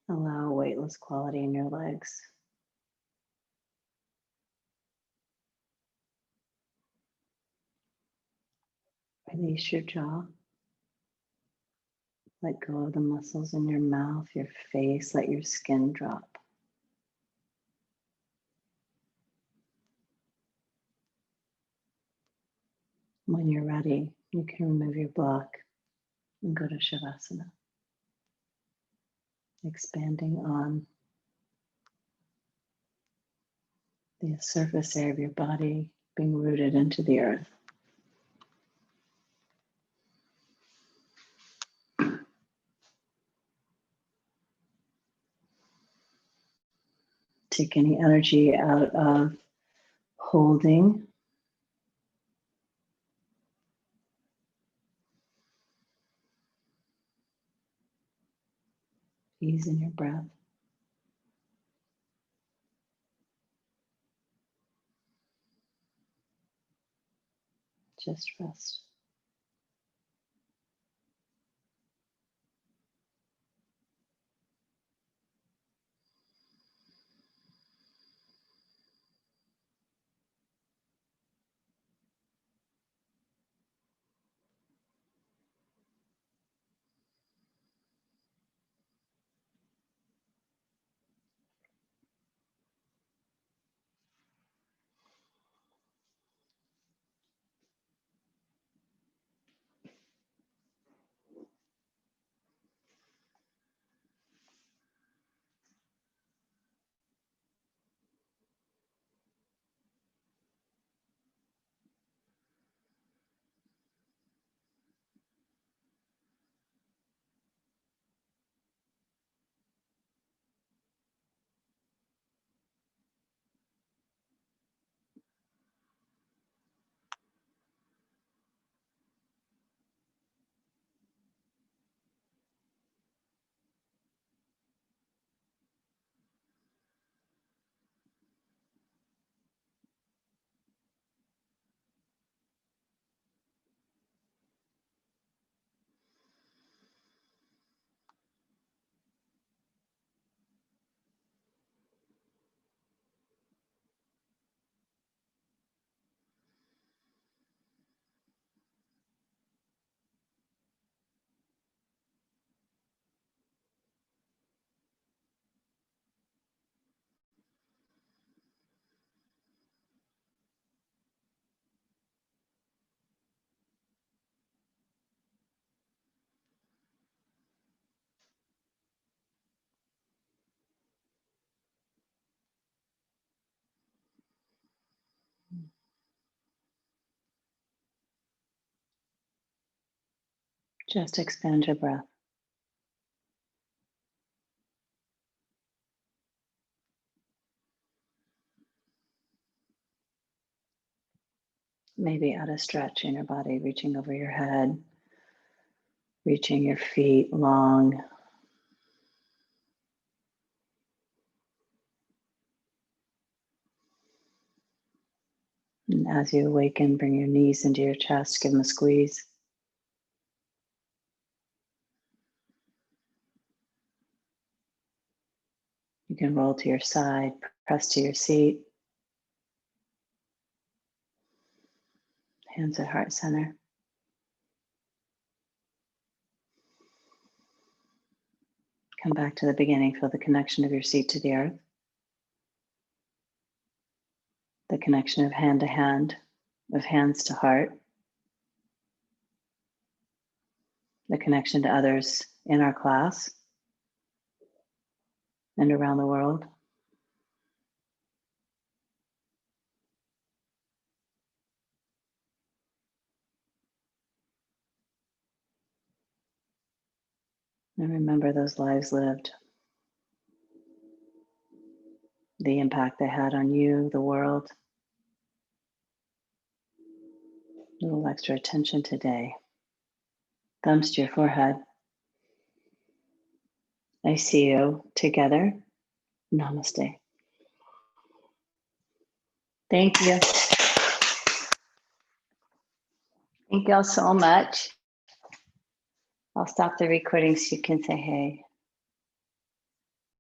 Speaker 1: Allow weightless quality in your legs. Release your jaw. Let go of the muscles in your mouth, your face. Let your skin drop. When you're ready, you can remove your block and go to Shavasana, expanding on the surface area of your body, being rooted into the earth. Take any energy out of holding. Ease in your breath. Just rest. Just expand your breath. Maybe add a stretch in your body, reaching over your head, reaching your feet long. And as you awaken, bring your knees into your chest, give them a squeeze. You can roll to your side, press to your seat. Hands at heart center. Come back to the beginning. Feel the connection of your seat to the earth. The connection of hand to hand, of hands to heart. The connection to others in our class and around the world. And remember those lives lived, the impact they had on you, the world. A little extra attention today. Thumbs to your forehead. I see you together. Namaste. Thank you. Thank you all so much. I'll stop the recording so you can say hey.